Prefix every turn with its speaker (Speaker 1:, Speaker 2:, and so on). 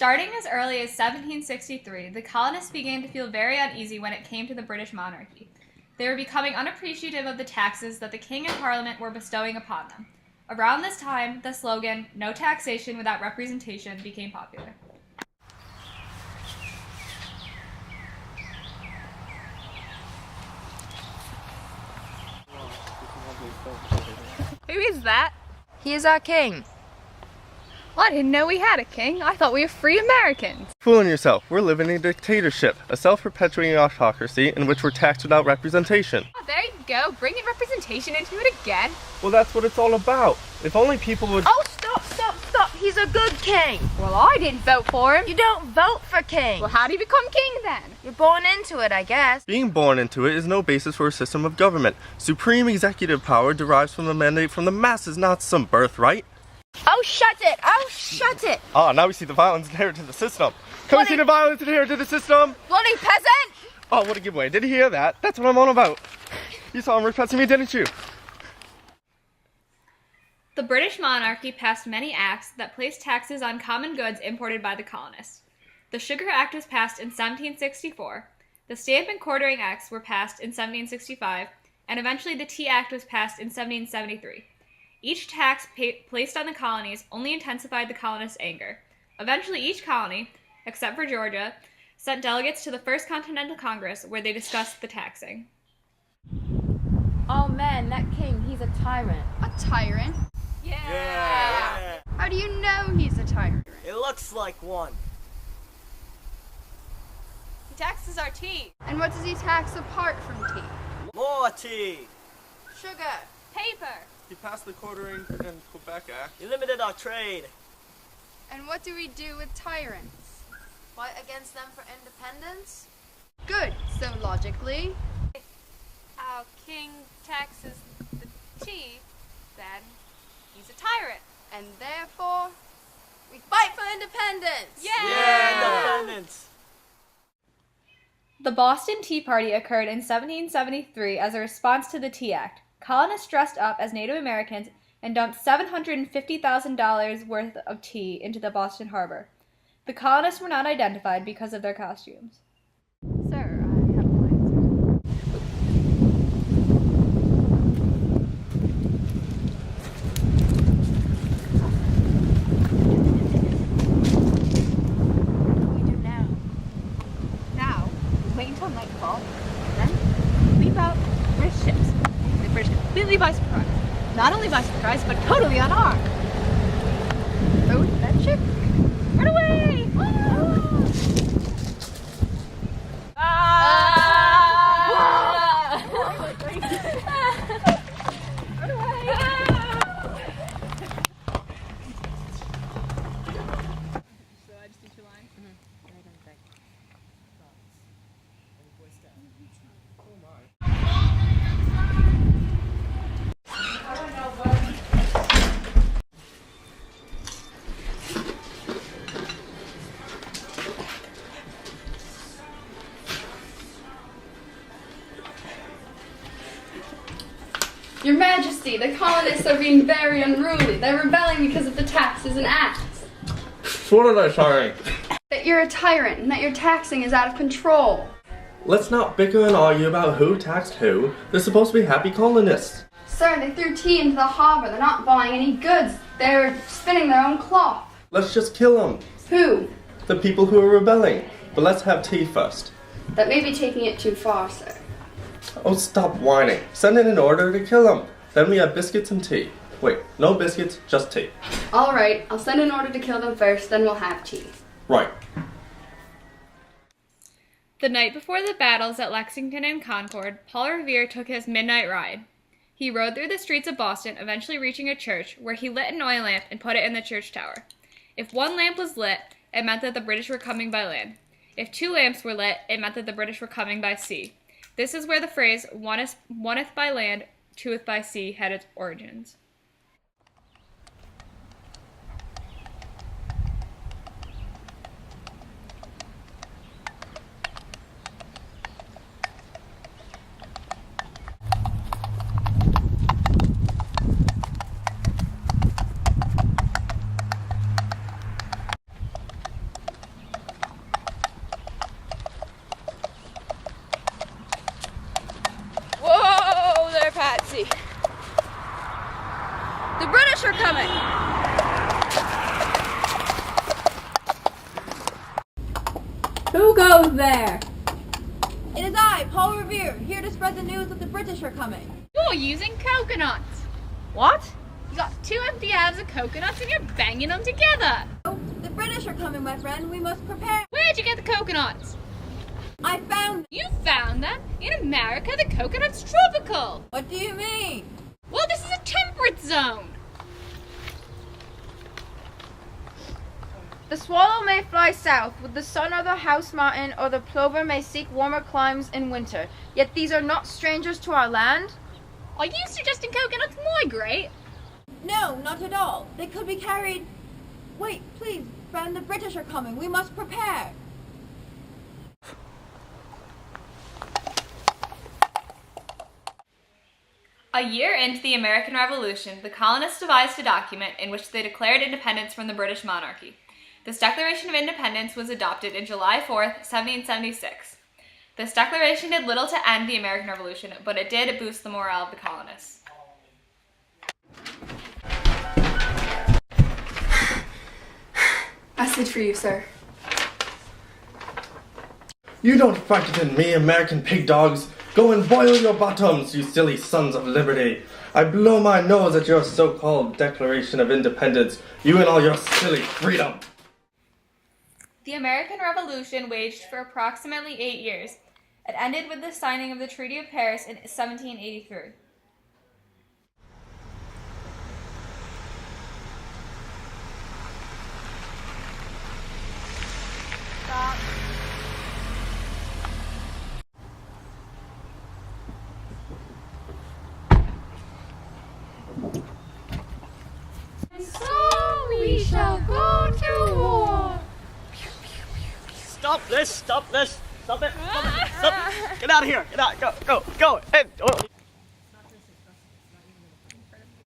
Speaker 1: Starting as early as 1763, the colonists began to feel very uneasy when it came to the British monarchy. They were becoming unappreciative of the taxes that the king and parliament were bestowing upon them. Around this time, the slogan, "No taxation without representation," became popular.
Speaker 2: Who is that?
Speaker 3: He is our king.
Speaker 2: Well, I didn't know we had a king. I thought we were free Americans.
Speaker 4: Fooling yourself. We're living in a dictatorship, a self-perpetuating autocracy in which we're taxed without representation.
Speaker 2: Oh, there you go. Bringing representation into it again.
Speaker 4: Well, that's what it's all about. If only people would...
Speaker 3: Oh, stop. He's a good king.
Speaker 2: Well, I didn't vote for him.
Speaker 3: You don't vote for king.
Speaker 2: Well, how do you become king then?
Speaker 3: You're born into it, I guess.
Speaker 4: Being born into it is no basis for a system of government. Supreme executive power derives from the mandate from the masses, not some birthright.
Speaker 3: Oh, shut it.
Speaker 4: Ah, now we see the violence inherent to the system. Can we see the violence inherent to the system?
Speaker 3: Bloody peasant!
Speaker 4: Oh, what a giveaway. Did you hear that? That's what I'm on about. You saw him repressing me, didn't you?
Speaker 1: The British monarchy passed many acts that placed taxes on common goods imported by the colonists. The Sugar Act was passed in 1764, the Stamp and Quartering Acts were passed in 1765, and eventually the Tea Act was passed in 1773. Each tax placed on the colonies only intensified the colonists' anger. Eventually, each colony, except for Georgia, sent delegates to the First Continental Congress where they discussed the taxing.
Speaker 3: Oh man, that king, he's a tyrant.
Speaker 5: A tyrant?
Speaker 6: Yeah!
Speaker 5: How do you know he's a tyrant?
Speaker 6: It looks like one.
Speaker 2: He taxes our tea.
Speaker 5: And what does he tax apart from tea?
Speaker 6: More tea!
Speaker 5: Sugar.
Speaker 2: Paper.
Speaker 4: He passed the Quartering and Quebec Act.
Speaker 6: He limited our trade.
Speaker 5: And what do we do with tyrants?
Speaker 3: Fight against them for independence?
Speaker 5: Good. So logically,
Speaker 2: Our king taxes the tea, then he's a tyrant.
Speaker 5: and therefore,
Speaker 3: We fight for independence!
Speaker 6: Yeah, independence!
Speaker 1: The Boston Tea Party occurred in 1773 as a response to the Tea Act. Colonists dressed up as Native Americans and dumped $750,000 worth of tea into the Boston harbor. The colonists were not identified because of their costumes.
Speaker 5: sir, I have plans.
Speaker 3: What do we do now?
Speaker 2: Now, we wait until nightfall, then leap out British ships. The British completely by surprise. Not only by surprise, but totally unarmed.
Speaker 5: Boat that ship?
Speaker 2: Run away! Run away! So I just do 2 lines?
Speaker 5: Your Majesty, the colonists are being very unruly. They're rebelling because of the taxes and acts.
Speaker 4: What are they saying?
Speaker 5: That you're a tyrant and that your taxing is out of control.
Speaker 4: Let's not bicker and argue about who taxed who. They're supposed to be happy colonists.
Speaker 5: Sir, they threw tea into the harbor. They're not buying any goods. They're spinning their own cloth.
Speaker 4: Let's just kill them.
Speaker 5: Who?
Speaker 4: The people who are rebelling. But let's have tea first.
Speaker 5: That may be taking it too far, sir.
Speaker 4: Oh, stop whining. Send in an order to kill them. Then we have biscuits and tea. Wait, no biscuits, just tea.
Speaker 5: All right, I'll send an order to kill them first, then we'll have tea.
Speaker 4: Right.
Speaker 1: The night before the battles at Lexington and Concord, Paul Revere took his midnight ride. He rode through the streets of Boston, eventually reaching a church, where he lit an oil lamp and put it in the church tower. If 1 lamp was lit, it meant that the British were coming by land. If 2 lamps were lit, it meant that the British were coming by sea. This is where the phrase, "oneth by land, twoeth by sea," had its origins.
Speaker 2: emergency! The British are coming!
Speaker 3: Who goes there?
Speaker 2: It is I, Paul Revere, here to spread the news that the British are coming.
Speaker 1: You're using coconuts.
Speaker 2: What?
Speaker 1: You got 2 empty halves of coconuts and you're banging them together.
Speaker 2: Oh, the British are coming, my friend. We must prepare.
Speaker 1: Where'd you get the coconuts?
Speaker 2: I found...
Speaker 1: You found them? In America, the coconut's tropical.
Speaker 2: What do you mean?
Speaker 1: Well, this is a temperate zone.
Speaker 3: The swallow may fly south with the sun, or the house martin or the plover may seek warmer climes in winter. Yet these are not strangers to our land.
Speaker 1: Are you suggesting coconuts migrate?
Speaker 2: No, not at all. They could be carried... Wait, please, friend, the British are coming. We must prepare.
Speaker 1: A year into the American Revolution, the colonists devised a document in which they declared independence from the British monarchy. This Declaration of Independence was adopted in July 4th, 1776. This declaration did little to end the American Revolution, but it did boost the morale of the colonists.
Speaker 5: Message for you, sir.
Speaker 4: You don't frighten me, American pig dogs. Go and boil your bottoms, you silly sons of liberty. I blow my nose at your so-called Declaration of Independence, you and all your silly freedom.
Speaker 1: The American Revolution waged for approximately 8 years. It ended with the signing of the Treaty of Paris in 1783.
Speaker 3: Stop.
Speaker 1: So we shall go to war.
Speaker 6: Stop this! Stop this! Stop it! Stop it! Stop it. Get out of here! Get out! Go! Go! Go! Hey, oh.